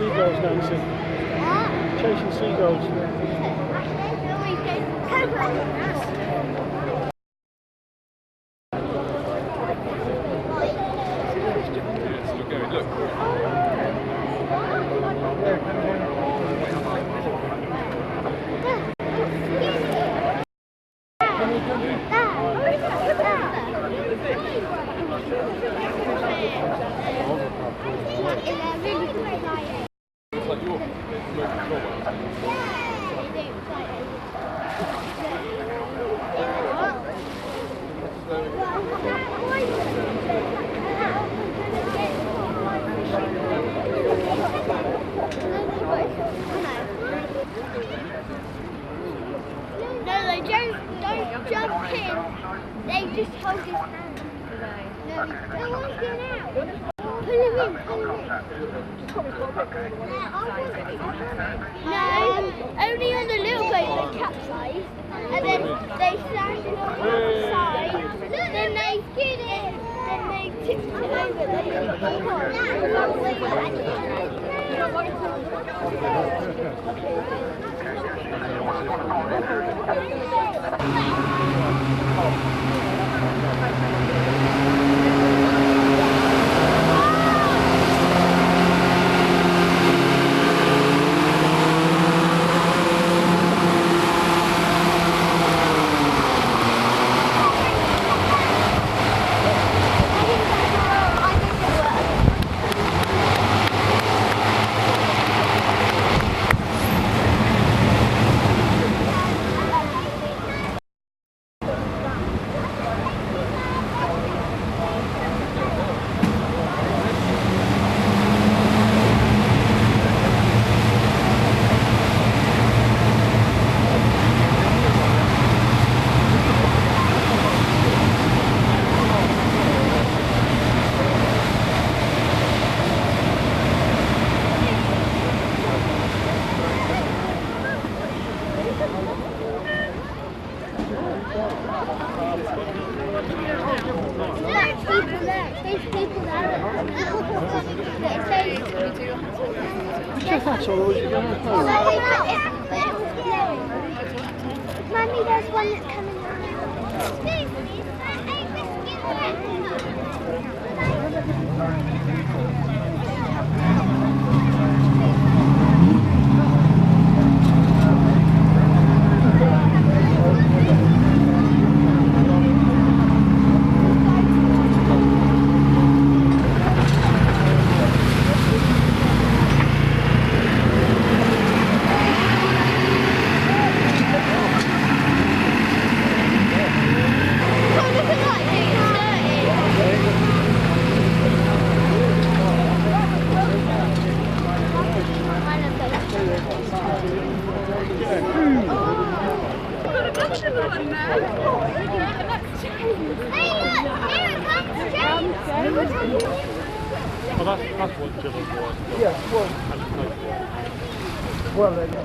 Seagulls, Nancy. Chasing seagulls. No, they don't jump in. They just hold his hand. No, they won't get out. Pull him in, pull him in. No, only on the little boat they capsize, and then they stand on the side, then they get it, then they tip it over, That's all you're going to do. Mummy, there's one that's coming Well, that's what Jill was. Yeah, well, there you go.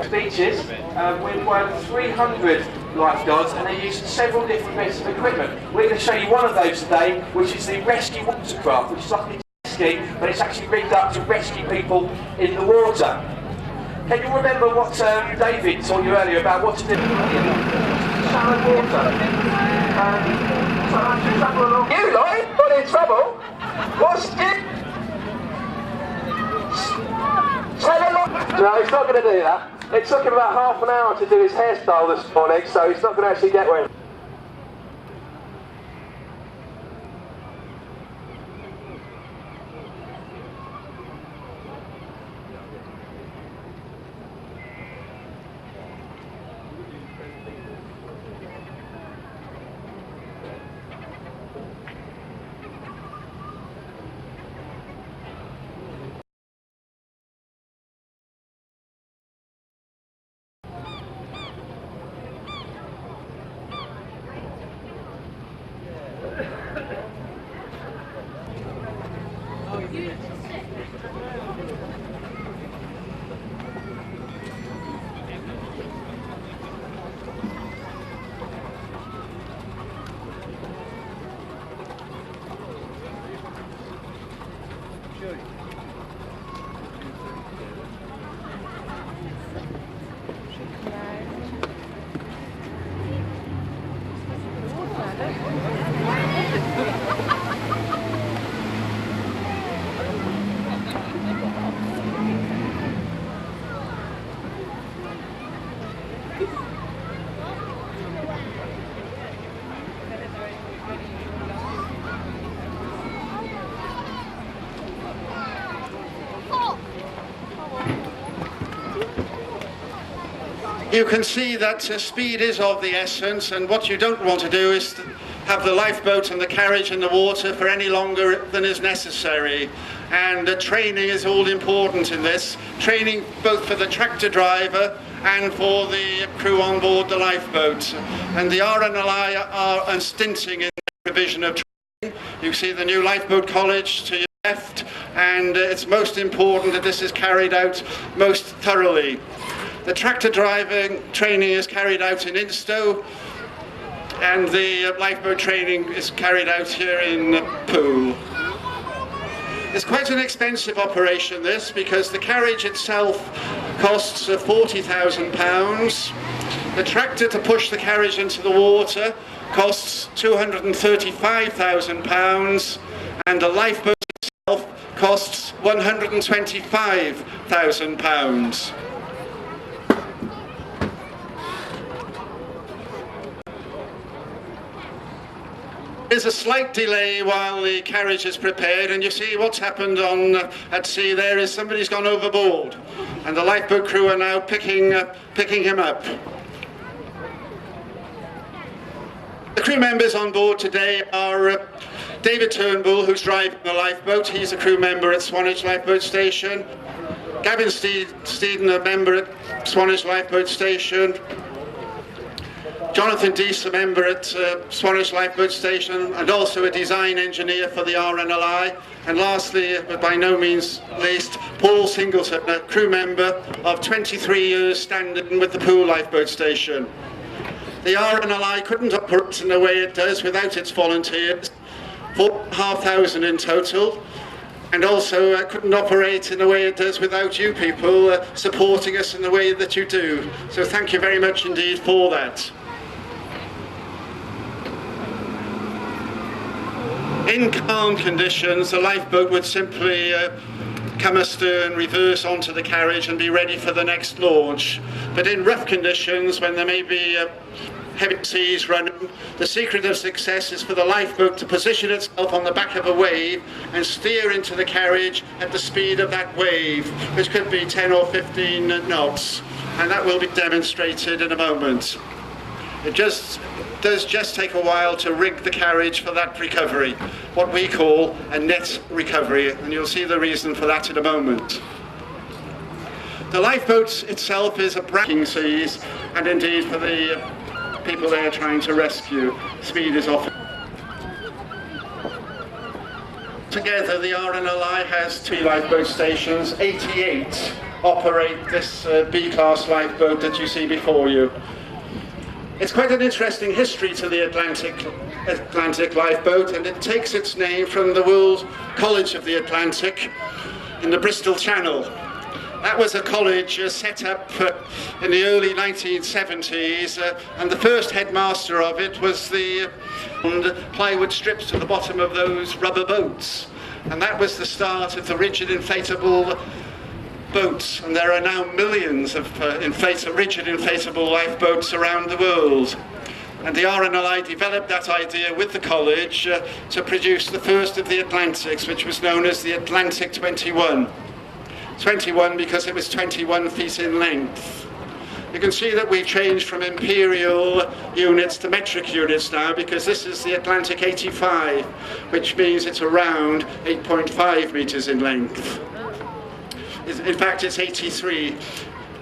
Beaches, we've won 300 lifeguards and they use several different bits of equipment. We're going to show you one of those today, which is the rescue watercraft, which is like a jet ski, but it's actually rigged up to rescue people in the water. Can you remember what David told you earlier about what to do in shallow water? You like? Got in trouble? What's it? No, he's not going to do that. It took him about half an hour to do his hairstyle this morning, so he's not going to actually get where. You can see that speed is of the essence, and what you don't want to do is have the lifeboat and the carriage in the water for any longer than is necessary. And training is all important in this. Training both for the tractor driver and for the crew on board the lifeboat. And the RNLI are unstinting in the provision of training. You see the new Lifeboat College to your left, and it's most important that this is carried out most thoroughly. The tractor driving training is carried out in Instow, and the lifeboat training is carried out here in Poole. It's quite an expensive operation, this, because the carriage itself costs £40,000. The tractor to push the carriage into the water costs £235,000, and the lifeboat itself costs £125,000. There's a slight delay while the carriage is prepared, and you see what's happened at sea there is somebody's gone overboard, and the lifeboat crew are now picking him up. The crew members on board today are David Turnbull, who's driving the lifeboat. He's a crew member at Swanage Lifeboat Station. Gavin Steeden, a member at Swanage Lifeboat Station. Jonathan Deese, a member at Swanage Lifeboat Station, and also a design engineer for the RNLI. And lastly, but by no means least, Paul Singleton, a crew member of 23 years standing with the Poole Lifeboat Station. The RNLI couldn't operate in the way it does without its volunteers, 4,500 in total, and also couldn't operate in the way it does without you people supporting us in the way that you do. So thank you very much indeed for that. In calm conditions, the lifeboat would simply come astern, reverse onto the carriage and be ready for the next launch. But in rough conditions, when there may be heavy seas running, the secret of success is for the lifeboat to position itself on the back of a wave and steer into the carriage at the speed of that wave, which could be 10 or 15 knots, and that will be demonstrated in a moment. It does just take a while to rig the carriage for that recovery, what we call a net recovery, and you'll see the reason for that in a moment. The lifeboat itself is a breaking seas, and indeed for the people there trying to rescue, speed is off. Together the RNLI has 2 lifeboat stations, 88 operate this B-class lifeboat that you see before you. It's quite an interesting history to the Atlantic lifeboat, and it takes its name from the World College of the Atlantic in the Bristol Channel. That was a college set up in the early 1970s, and the first headmaster of it was the plywood strips at the bottom of those rubber boats. And that was the start of the rigid inflatable boats, and there are now millions of rigid inflatable lifeboats around the world. And the RNLI developed that idea with the college to produce the first of the Atlantics, which was known as the Atlantic 21. 21 because it was 21 feet in length. You can see that we've changed from imperial units to metric units now, because this is the Atlantic 85, which means it's around 8.5 meters in length. In fact, it's 83.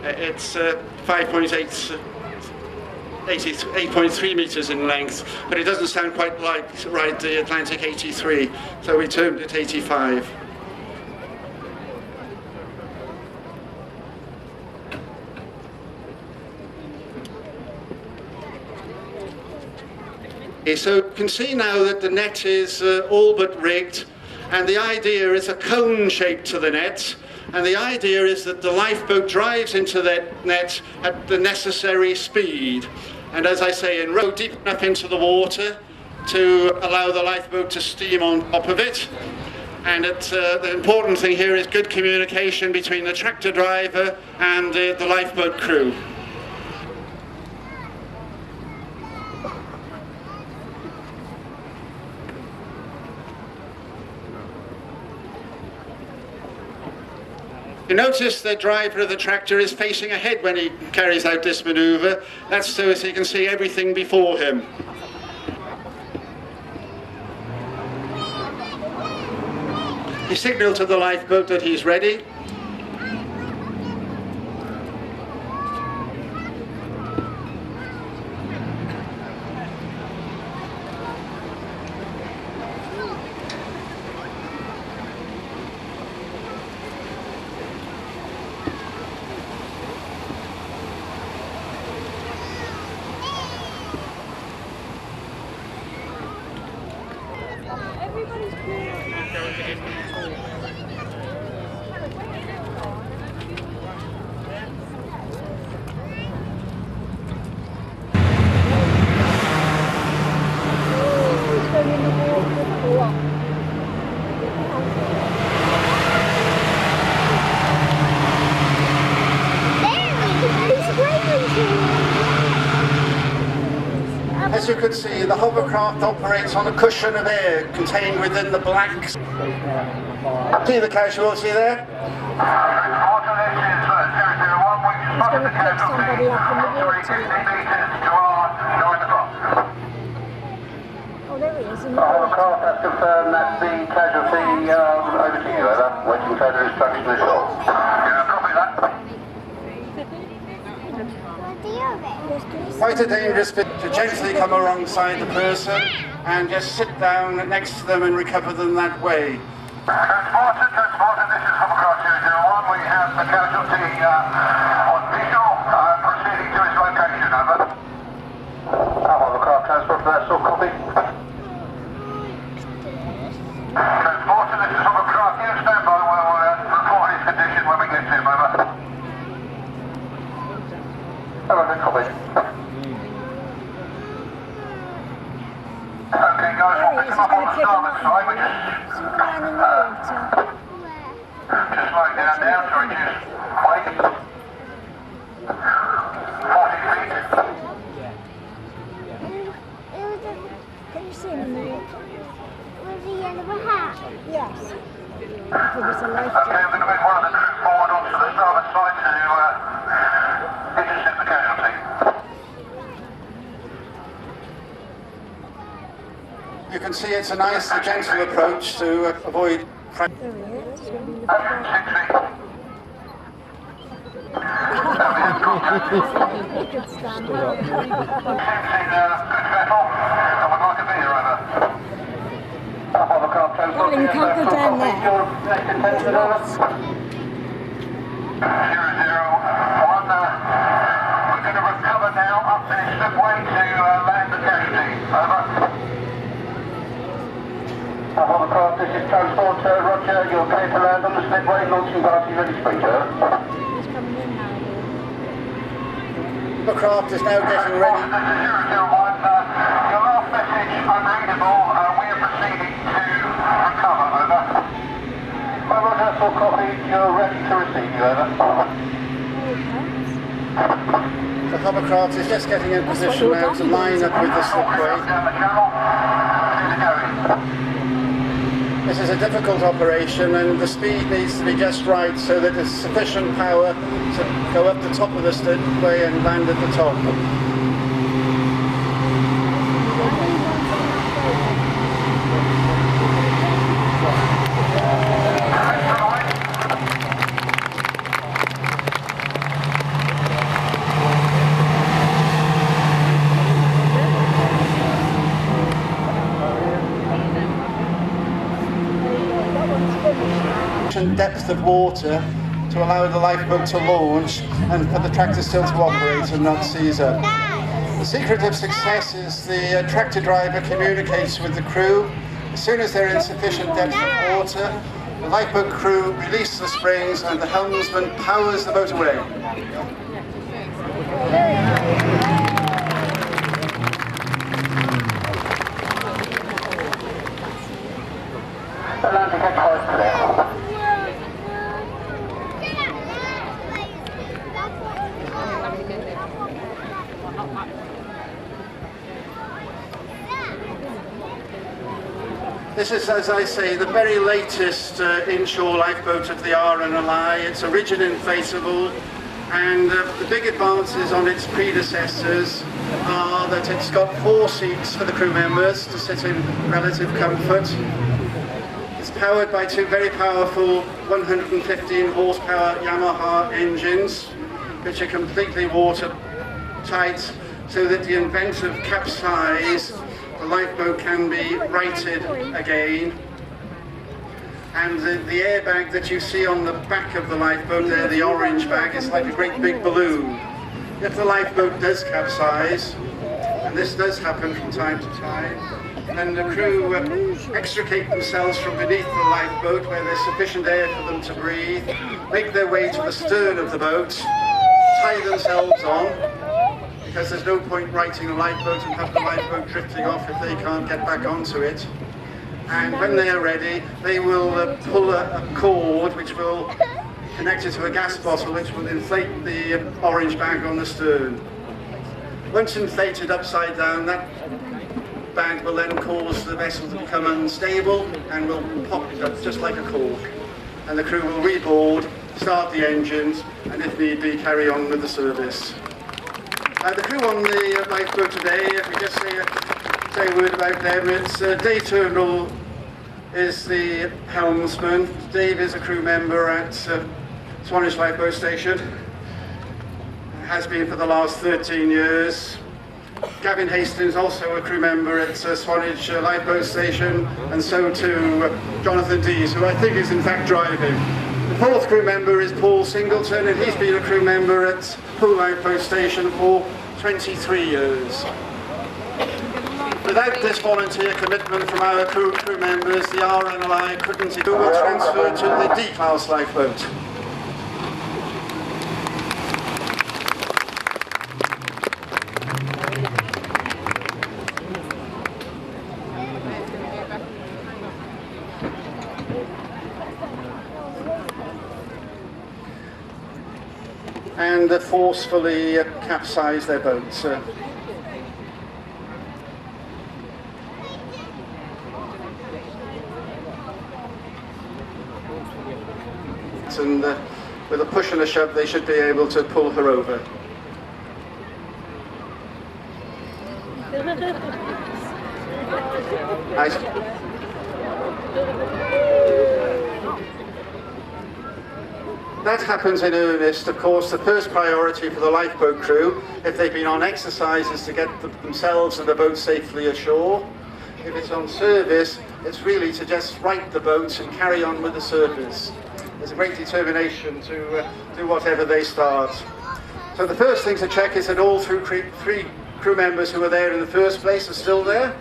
It's 8.3 meters in length, but it doesn't sound quite like right, the Atlantic 83, so we termed it 85. So you can see now that the net is all but rigged, and the idea is a cone shape to the net, and the idea is that the lifeboat drives into that net at the necessary speed, and as I say, in row deep enough into the water to allow the lifeboat to steam on top of it. And the important thing here is good communication between the tractor driver and the lifeboat crew. You notice the driver of the tractor is facing ahead when he carries out this manoeuvre. That's so he can see everything before him. He signaled to the lifeboat that he's ready. As you can see, the hovercraft operates on a cushion of air contained within the blanks. See the casualty there? Oh, there he is. Hovercraft has confirmed that's the casualty. Over to you, over. Waiting further instruction to shore. Yeah, copy that. Quite a dangerous bit to gently come alongside the person and just sit down next to them and recover them that way. Transported, this is Hovercraft 201. We have the casualty on visual, proceeding to his location, over. Transport vessel, copy. Transport, this is Hovercraft. You stand by while we're report his condition when we get to him, over. Hello, then, copy. Okay, guys, we'll pick him up on the starboard side. We just slow down now to reduce weight. 40 feet. Can you see him? Was he in the hat? Yes. Okay, I'm going to move one of the crew forward onto the starboard side to intercept the casualty. You can see it's a nice, gentle approach to avoid crash. There he is. 6 feet. He could stand up. Seems in good vessel, and we'd like to be here, over. Hovercraft transport. Darling, you can't go down there. 001, we're going to recover now up to the slipway to land the casualty. Over. Hovercraft, this is transport. Roger, you're clear to land on the slipway. Launching party ready to speak, sir. He's coming in now. The craft is now getting ready. This is 001. Your last message unreadable. We are proceeding to recover. Over. Roger, full copy. You're ready to receive you. Over. The hovercraft is just getting in position now to line up with the slipway. Down the channel. This is a difficult operation and the speed needs to be just right so that there's sufficient power to go up the top of the slipway and land at the top. Depth of water to allow the lifeboat to launch and for the tractor still to operate and not seize up. The secret of success is the tractor driver communicates with the crew. As soon as they're in sufficient depth of water, the lifeboat crew release the springs and the helmsman powers the boat away. Atlantic X5 clear. This is, as I say, the very latest inshore lifeboat of the RNLI. It's a rigid inflatable, and the big advances on its predecessors are that it's got 4 seats for the crew members to sit in relative comfort. It's powered by 2 very powerful 115 horsepower Yamaha engines, which are completely watertight, so that the event of capsize, the lifeboat can be righted again. And the airbag that you see on the back of the lifeboat there, the orange bag, is like a great big balloon. If the lifeboat does capsize, and this does happen from time to time, then the crew extricate themselves from beneath the lifeboat where there's sufficient air for them to breathe, make their way to the stern of the boat, tie themselves on, because there's no point righting a lifeboat and have the lifeboat drifting off if they can't get back onto it. And when they're ready, they will pull a cord which will connect it to a gas bottle which will inflate the orange bag on the stern. Once inflated upside down, that bag will then cause the vessel to become unstable and will pop up just like a cork. And the crew will reboard, start the engines, and if need be, carry on with the service. The crew on the lifeboat today, if we just say a word about them, it's Dave Turnbull is the helmsman. Dave is a crew member at Swanage Lifeboat Station, has been for the last 13 years. Gavin Hastings, also a crew member at Swanage Lifeboat Station, and so too Jonathan Dees, who I think is in fact driving. The 4th crew member is Paul Singleton, and he's been a crew member at Poole Lifeboat Station for 23 years. without this volunteer commitment from our crew members, the RNLI couldn't do a transfer to the D-class lifeboat. And forcefully capsize their boats. And with a push and a shove they should be able to pull her over. That happens in earnest. Of course, the first priority for the lifeboat crew, if they've been on exercise, is to get themselves and the boat safely ashore. If it's on service, it's really to just right the boat and carry on with the service. There's a great determination to do whatever they start. So the first thing to check is that all three crew members who were there in the first place are still there.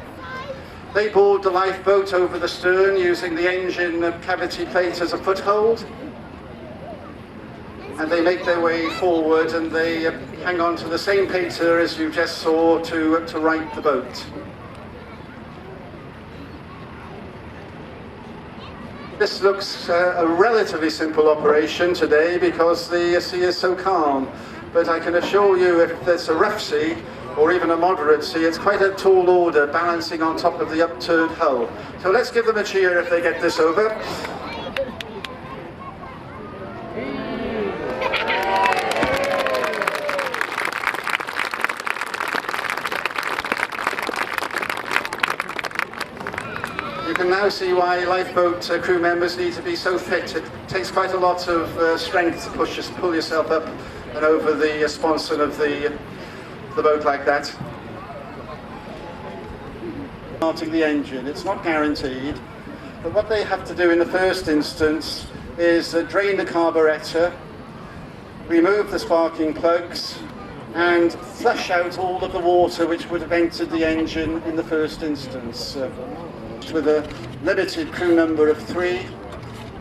They board the lifeboat over the stern using the engine cavity plate as a foothold. And they make their way forward and they hang on to the same pater as you just saw to right the boat. This looks a relatively simple operation today because the sea is so calm, but I can assure you if there's a rough sea or even a moderate sea, it's quite a tall order balancing on top of the upturned hull. So let's give them a cheer if they get this over. You can now see why lifeboat crew members need to be so fit. It takes quite a lot of strength to pull yourself up and over the sponson of the boat like that. Starting the engine, it's not guaranteed, but what they have to do in the first instance is drain the carburettor, remove the sparking plugs, and flush out all of the water which would have entered the engine in the first instance. With a limited crew number of 3,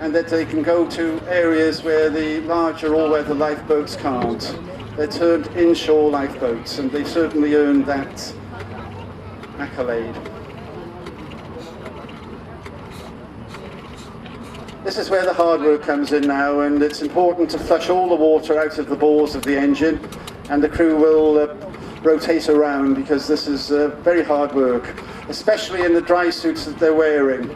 and that they can go to areas where the larger all-weather lifeboats can't. They're termed inshore lifeboats, and they've certainly earned that accolade. This is where the hard work comes in now, and it's important to flush all the water out of the bores of the engine, and the crew will rotate around because this is very hard work, especially in the dry suits that they're wearing.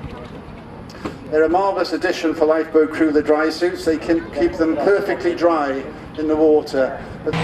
They're a marvellous addition for lifeboat crew, the dry suits. They can keep them perfectly dry in the water. But